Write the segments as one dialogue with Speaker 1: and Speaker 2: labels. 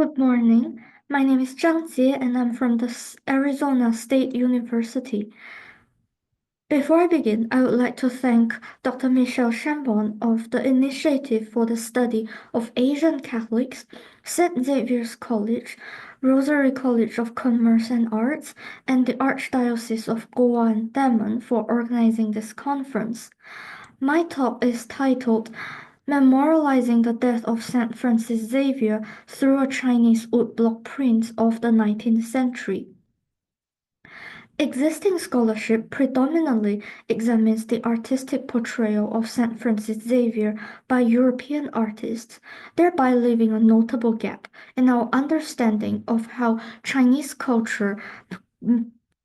Speaker 1: Good morning. My name is Zhang Jie and I'm from the Arizona State University. Before I begin, I would like to thank Dr. Michelle Chambon of the Initiative for the Study of Asian Catholics, St. Xavier's College, Rosary College of Commerce and Arts, and the Archdiocese of Goa and Daman for organizing this conference. My talk is titled Memorializing the Death of St. Francis Xavier through a Chinese Woodblock Print of the 19th Century. Existing scholarship predominantly examines the artistic portrayal of St. Francis Xavier by European artists, thereby leaving a notable gap in our understanding of how Chinese culture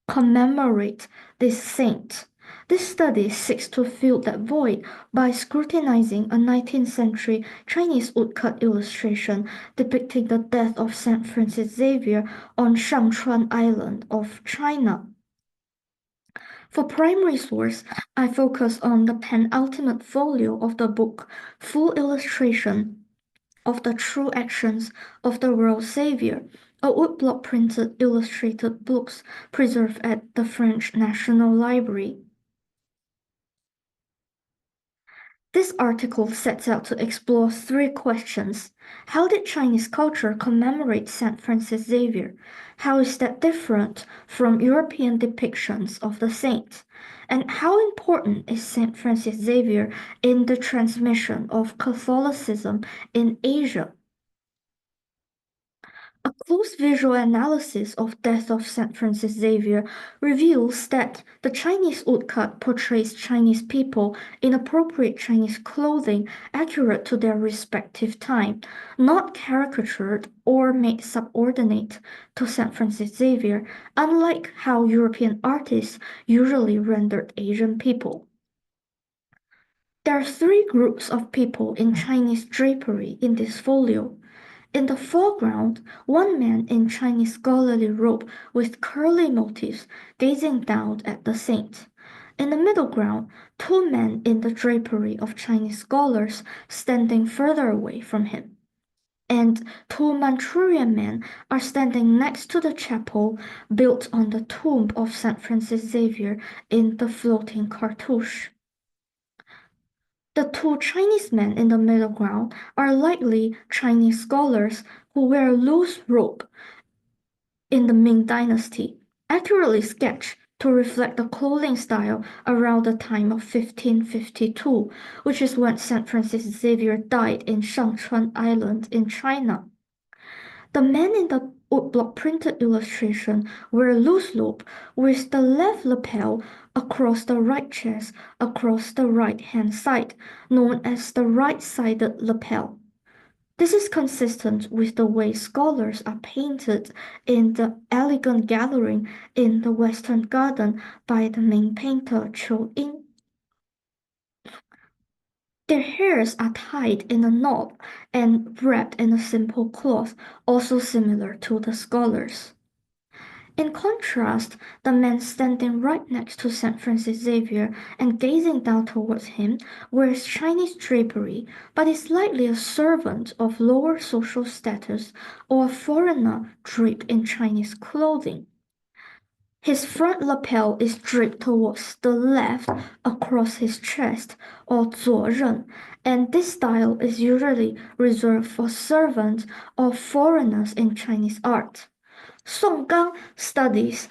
Speaker 1: commemorates this saint. This study seeks to fill that void by scrutinizing a 19th century Chinese woodcut illustration depicting the death of St. Francis Xavier on Shangchuan Island of China. For primary source, I focus on the penultimate folio of the book, Full Illustration of the True Actions of the World Savior, a woodblock printed illustrated books preserved at the French National Library. This article sets out to explore three questions. How did Chinese culture commemorate St. Francis Xavier? How is that different from European depictions of the saint? And how important is St. Francis Xavier in the transmission of Catholicism in Asia? A close visual analysis of Death of St. Francis Xavier reveals that the Chinese woodcut portrays Chinese people in appropriate Chinese clothing accurate to their respective time, not caricatured or made subordinate to St. Francis Xavier, unlike how European artists usually rendered Asian people. There are three groups of people in Chinese drapery in this folio. In the foreground, one man in Chinese scholarly robe with curly motifs gazing down at the saint. In the middle ground, two men in the drapery of Chinese scholars standing further away from him. And two Manchurian men are standing next to the chapel built on the tomb of St. Francis Xavier in the floating cartouche. The two Chinese men in the middle ground are likely Chinese scholars who wear loose robe in the Ming Dynasty, accurately sketched to reflect the clothing style around the time of 1552, which is when St. Francis Xavier died in Shangchuan Island in China. The men in the woodblock printed illustration wear loose robe with the left lapel across the right chest across the right-hand side, known as the right-sided lapel. This is consistent with the way scholars are painted in the Elegant Gathering in the Western Garden by the Ming painter Qiu Ying. Their hairs are tied in a knot and wrapped in a simple cloth, also similar to the scholars. In contrast, the man standing right next to St. Francis Xavier and gazing down towards him wears Chinese drapery, but is likely a servant of lower social status or a foreigner draped in Chinese clothing. His front lapel is draped towards the left across his chest, or 左衽, and this style is usually reserved for servants or foreigners in Chinese art. Song Gang studies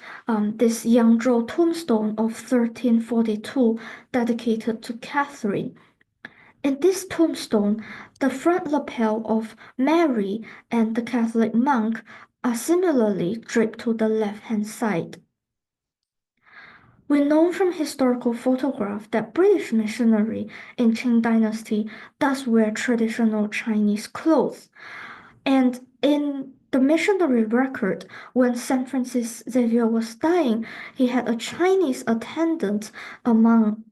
Speaker 1: this Yangzhou tombstone of 1342 dedicated to Catherine. In this tombstone, the front lapel of Mary and the Catholic monk are similarly draped to the left-hand side. We know from historical photograph that British missionary in Qing Dynasty does wear traditional Chinese clothes. And in the missionary record, when St. Francis Xavier was dying, he had a Chinese attendant among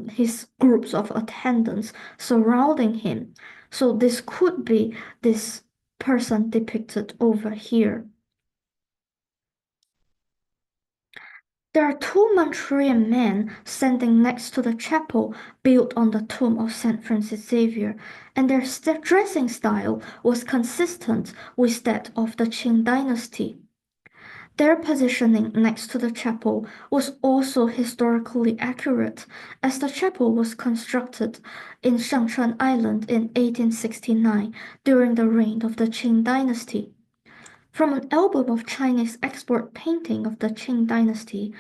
Speaker 1: his groups of attendants surrounding him. So this could be this person depicted over here. There are two Manchurian men standing next to the chapel built on the tomb of St. Francis Xavier, and their dressing style was consistent with that of the Qing dynasty. Their positioning next to the chapel was also historically accurate, as the chapel was constructed in Shangshan Island in 1869 during the reign of the Qing dynasty. From an album of Chinese export painting of the Qing dynasty,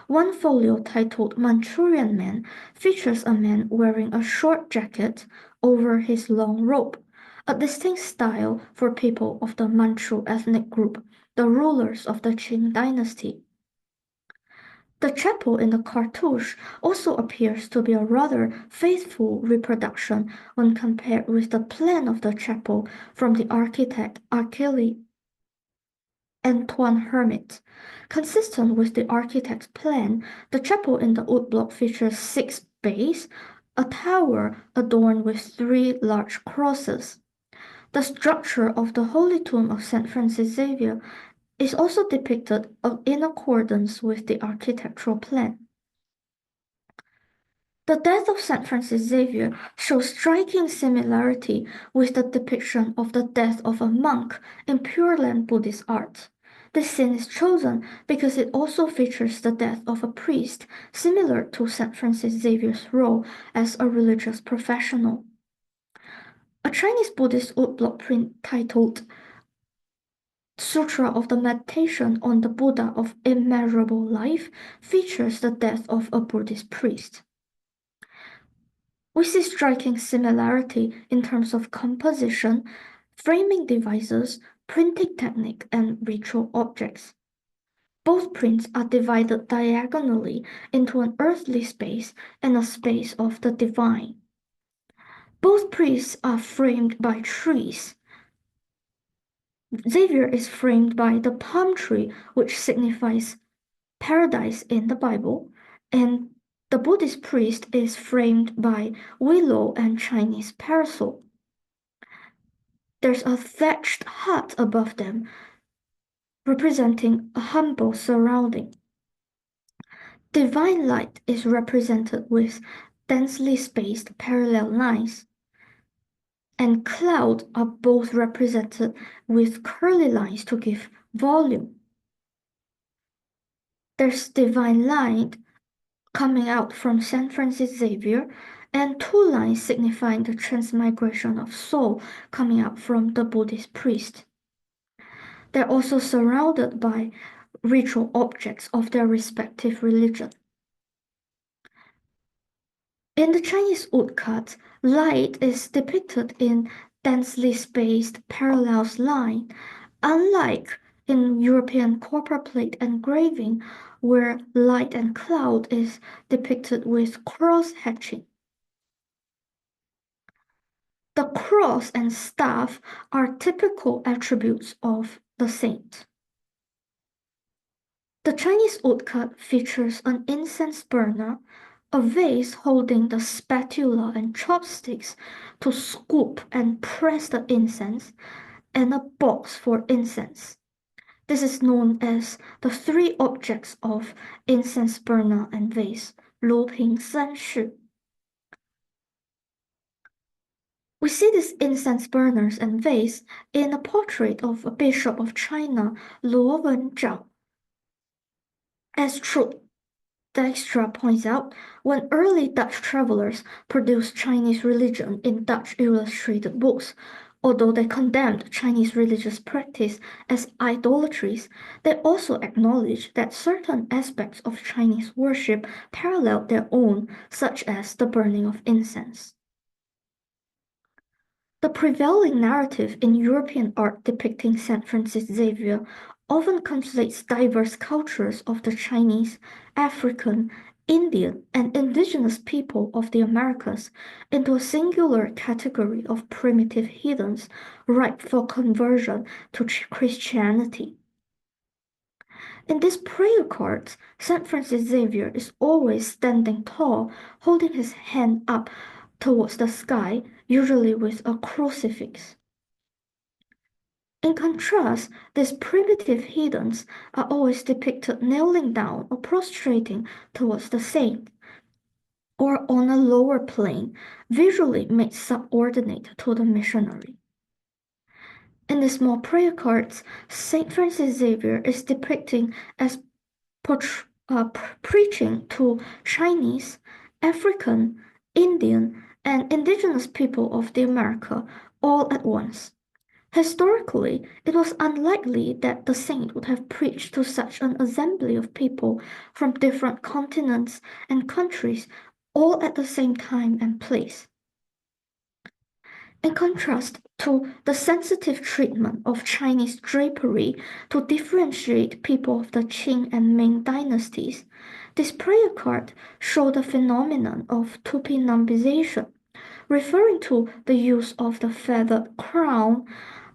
Speaker 1: one folio titled Manchurian Man features a man wearing a short jacket over his long robe, a distinct style for people of the Manchu ethnic group, the rulers of the Qing dynasty. The chapel in the cartouche also appears to be a rather faithful reproduction when compared with the plan of the chapel from the architect Achille Antoine Hermit. Consistent with the architect's plan, the chapel in the woodblock features 6 bays, a tower adorned with 3 large crosses. The structure of the Holy Tomb of St. Francis Xavier is also depicted in accordance with the architectural plan. The death of St. Francis Xavier shows striking similarity with the depiction of the death of a monk in Pure Land Buddhist art. This scene is chosen because it also features the death of a priest, similar to St. Francis Xavier's role as a religious professional. A Chinese Buddhist woodblock print titled Sutra of the Meditation on the Buddha of Immeasurable Life features the death of a Buddhist priest. We see striking similarity in terms of composition, framing devices, printing technique, and ritual objects. Both prints are divided diagonally into an earthly space and a space of the divine. Both priests are framed by trees. Xavier is framed by the palm tree, which signifies paradise in the Bible, and the Buddhist priest is framed by willow and Chinese parasol. There's a thatched hut above them, representing a humble surrounding. Divine light is represented with densely spaced parallel lines, and cloud are both represented with curly lines to give volume. There's divine light coming out from St. Francis Xavier, and 2 lines signifying the transmigration of soul coming out from the Buddhist priest. They're also surrounded by ritual objects of their respective religion. In the Chinese woodcut, light is depicted in densely spaced parallel lines, unlike in European copperplate engraving, where light and cloud is depicted with cross hatching. The cross and staff are typical attributes of the saint. The Chinese woodcut features an incense burner, a vase holding the spatula and chopsticks to scoop and press the incense, and a box for incense. This is known as the 3 objects of incense burner and vase, 炉瓶三事. We see these incense burners and vase in a portrait of a bishop of China, Luo Wenzhao. As Truth Dijkstra points out, when early Dutch travelers produced Chinese religion in Dutch illustrated books, although they condemned Chinese religious practice as idolatries, they also acknowledged that certain aspects of Chinese worship paralleled their own, such as the burning of incense. The prevailing narrative in European art depicting St. Francis Xavier often conflates diverse cultures of the Chinese, African, Indian, and indigenous people of the Americas into a singular category of primitive heathens ripe for conversion to Christianity. In these prayer cards, St. Francis Xavier is always standing tall, holding his hand up towards the sky, usually with a crucifix. In contrast, these primitive heathens are always depicted kneeling down or prostrating towards the saint, or on a lower plane, visually made subordinate to the missionary. In the small prayer cards, Saint Francis Xavier is depicting as preaching to Chinese, African, Indian, and indigenous people of the America all at once. Historically, it was unlikely that the saint would have preached to such an assembly of people from different continents and countries all at the same time and place. In contrast to the sensitive treatment of Chinese drapery to differentiate people of the Qing and Ming dynasties, this prayer card showed the phenomenon of tupinambization, referring to the use of the feathered crown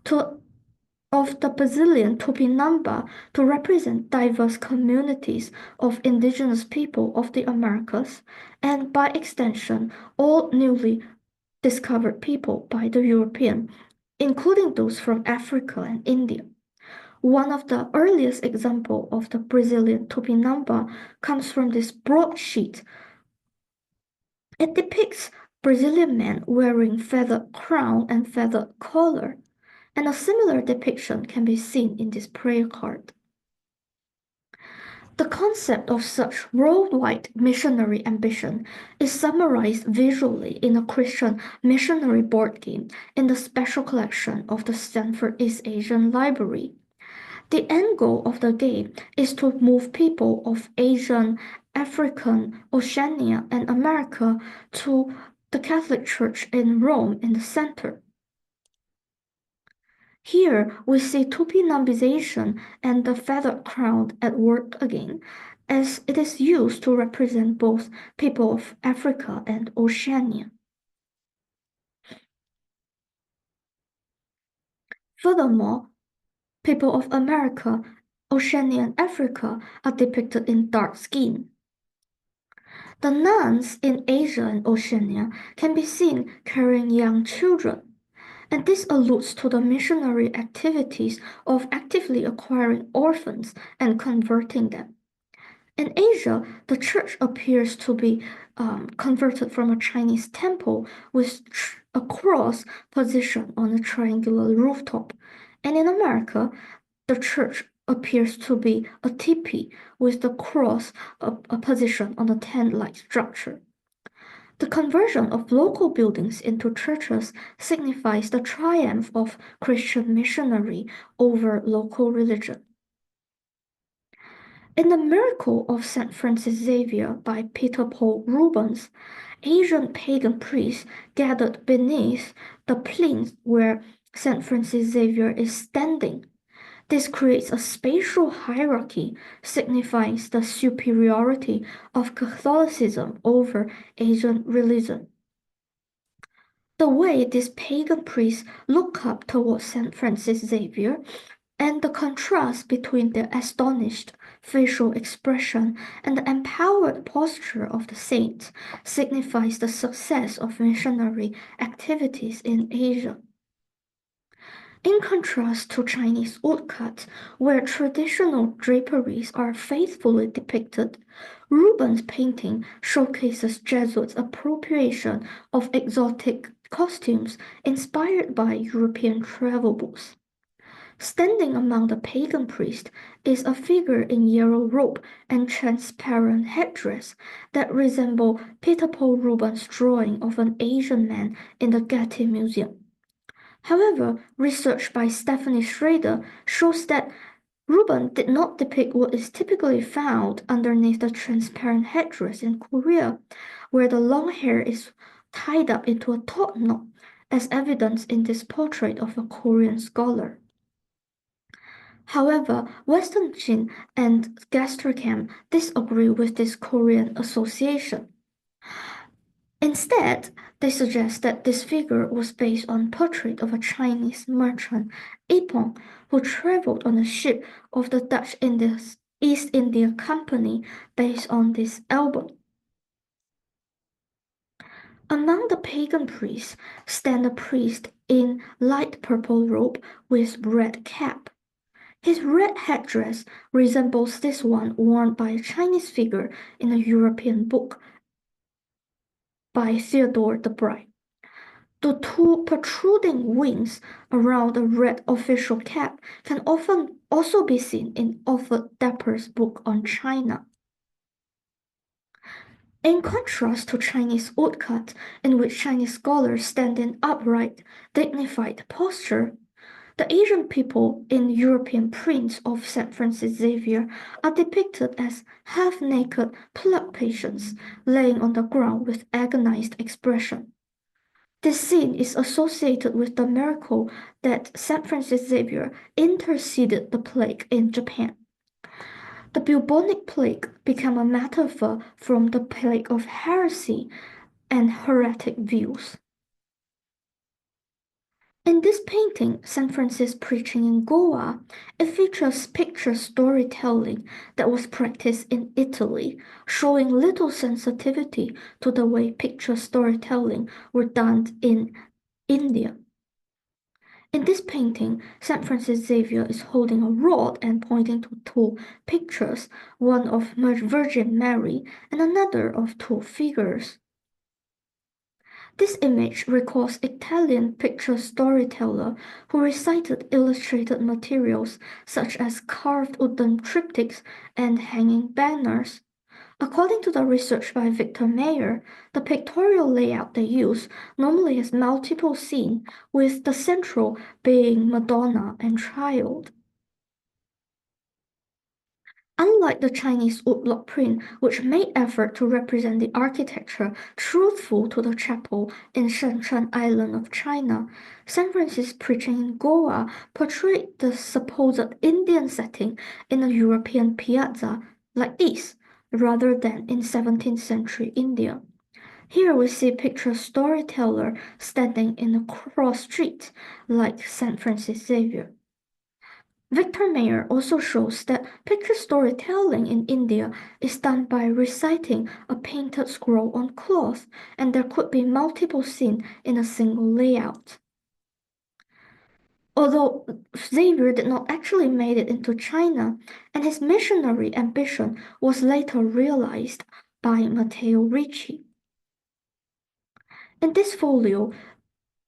Speaker 1: to of the Brazilian Tupinamba to represent diverse communities of indigenous people of the Americas, and by extension, all newly discovered people by the European, including those from Africa and India. One of the earliest examples of the Brazilian Tupinamba comes from this broadsheet. It depicts Brazilian men wearing feathered crown and feathered collar, and a similar depiction can be seen in this prayer card. The concept of such worldwide missionary ambition is summarized visually in a Christian missionary board game in the special collection of the Stanford East Asian Library. The end goal of the game is to move people of Asian, African, Oceania, and America to the Catholic Church in Rome in the center. Here we see tupinambization and the feathered crown at work again, as it is used to represent both people of Africa and Oceania. Furthermore, people of America, Oceania, and Africa are depicted in dark skin. The nuns in Asia and Oceania can be seen carrying young children, and this alludes to the missionary activities of actively acquiring orphans and converting them. In Asia, the church appears to be converted from a Chinese temple with a cross positioned on a triangular rooftop. And in America, the church appears to be a teepee with the cross a position on a tent-like structure. The conversion of local buildings into churches signifies the triumph of Christian missionary over local religion. In The Miracle of St. Francis Xavier by Peter Paul Rubens, Asian pagan priests gathered beneath the plinth where St. Francis Xavier is standing. This creates a spatial hierarchy, signifying the superiority of Catholicism over Asian religion. The way these pagan priests look up towards St. Francis Xavier and the contrast between their astonished facial expression and the empowered posture of the saint signifies the success of missionary activities in Asia. In contrast to Chinese woodcuts, where traditional draperies are faithfully depicted, Rubens' painting showcases Jesuits' appropriation of exotic costumes inspired by European travel books. Standing among the pagan priests is a figure in yellow robe and transparent headdress that resemble Peter Paul Rubens' drawing of an Asian man in the Getty Museum. However, research by Stephanie Schrader shows that Rubens did not depict what is typically found underneath the transparent headdress in Korea, where the long hair is tied up into a top knot, as evidenced in this portrait of a Korean scholar. However, Weston Jin and Gasterkamp disagree with this Korean association. Instead, they suggest that this figure was based on portrait of a Chinese merchant, Ipon, who traveled on a ship of the Dutch East India Company based on this album. Among the pagan priests stand a priest in light purple robe with red cap. His red headdress resembles this one worn by a Chinese figure in a European book by Theodore the Bright. The two protruding wings around the red official cap can often also be seen in Arthur Dapper's book on China. In contrast to Chinese woodcut, in which Chinese scholars stand in upright, dignified posture, the Asian people in European prints of St. Francis Xavier are depicted as half-naked plug patients laying on the ground with agonized expression. This scene is associated with the miracle that St. Francis Xavier interceded the plague in Japan. The bubonic plague became a metaphor from the plague of heresy and heretic views. In this painting, St. Francis preaching in Goa, it features picture storytelling that was practiced in Italy, showing little sensitivity to the way picture storytelling were done in India. In this painting, St. Francis Xavier is holding a rod and pointing to two pictures, one of Virgin Mary and another of two figures. This image recalls Italian picture storyteller who recited illustrated materials such as carved wooden triptychs and hanging banners. According to the research by Victor Mayer, the pictorial layout they use normally has multiple scenes, with the central being Madonna and Child. Unlike the Chinese woodblock print, which made effort to represent the architecture truthful to the chapel in Shenzhen Island of China, St. Francis preaching in Goa portrayed the supposed Indian setting in a European piazza like this, rather than in 17th century India. Here we see picture storyteller standing in a cross street like St. Francis Xavier. Victor Mayer also shows that picture storytelling in India is done by reciting a painted scroll on cloth, and there could be multiple scenes in a single layout. Although Xavier did not actually make it into China, and his missionary ambition was later realized by Matteo Ricci. In this folio,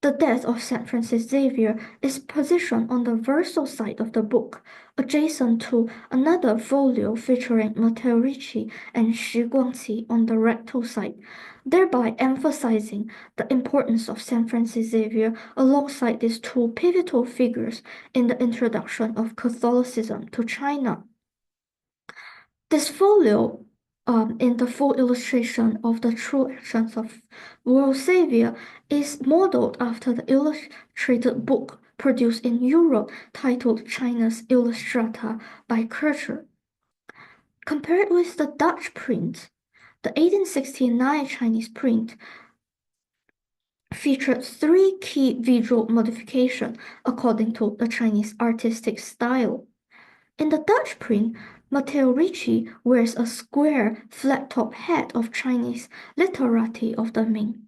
Speaker 1: the death of St. Francis Xavier is positioned on the verso side of the book, adjacent to another folio featuring Matteo Ricci and Xu Guangqi on the recto side, thereby emphasizing the importance of St. Francis Xavier alongside these two pivotal figures in the introduction of Catholicism to China. This folio, in the full illustration of the true actions of World Savior, is modeled after the illustrated book produced in Europe titled China's Illustrata by Kircher. Compared with the Dutch print, the 1869 Chinese print featured three key visual modifications according to the Chinese artistic style. In the Dutch print, Matteo Ricci wears a square, flat-top hat of Chinese literati of the Ming.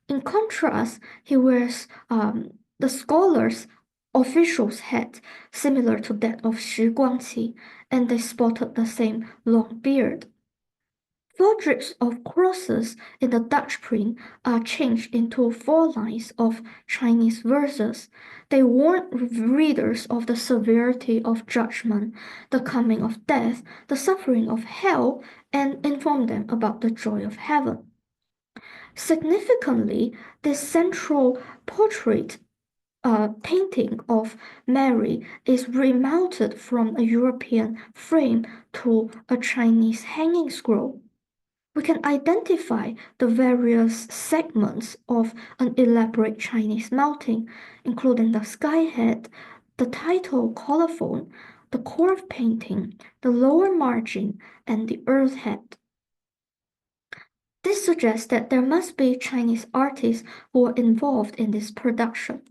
Speaker 1: In contrast, he wears the scholar's official's hat, similar to that of Xu Guangqi, and they sported the same long beard. Four drips of crosses in the Dutch print are changed into four lines of Chinese verses. They warn readers of the severity of judgment, the coming of death, the suffering of hell, and inform them about the joy of heaven. Significantly, this central portrait painting of Mary is remounted from a European frame to a Chinese hanging scroll. We can identify the various segments of an elaborate Chinese mounting, including the sky head, the title colophon, the curve painting, the lower margin, and the earth head. This suggests that there must be Chinese artists who were involved in this production.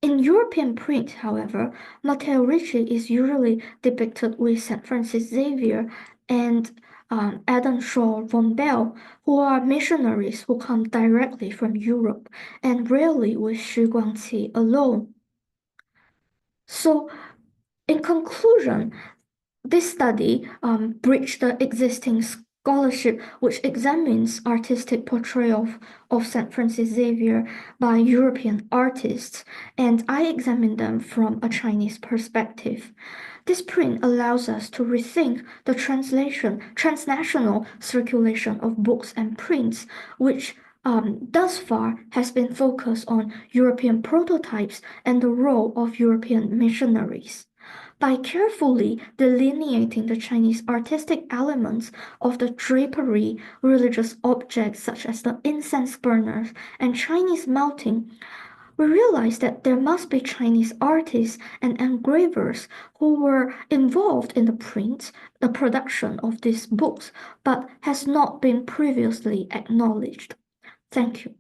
Speaker 1: In European print, however, Matteo Ricci is usually depicted with St. Francis Xavier and Adam Shaw von Bell, who are missionaries who come directly from Europe and rarely with Xu Guangqi alone. So, in conclusion, this study bridged the existing scholarship which examines artistic portrayal of St. Francis Xavier by European artists, and I examined them from a Chinese perspective. This print allows us to rethink the transnational circulation of books and prints, which thus far has been focused on European prototypes and the role of European missionaries. By carefully delineating the Chinese artistic elements of the drapery, religious objects such as the incense burners and Chinese melting, we realized that there must be Chinese artists and engravers who were involved in the production of these books, but has not been previously acknowledged. Thank you.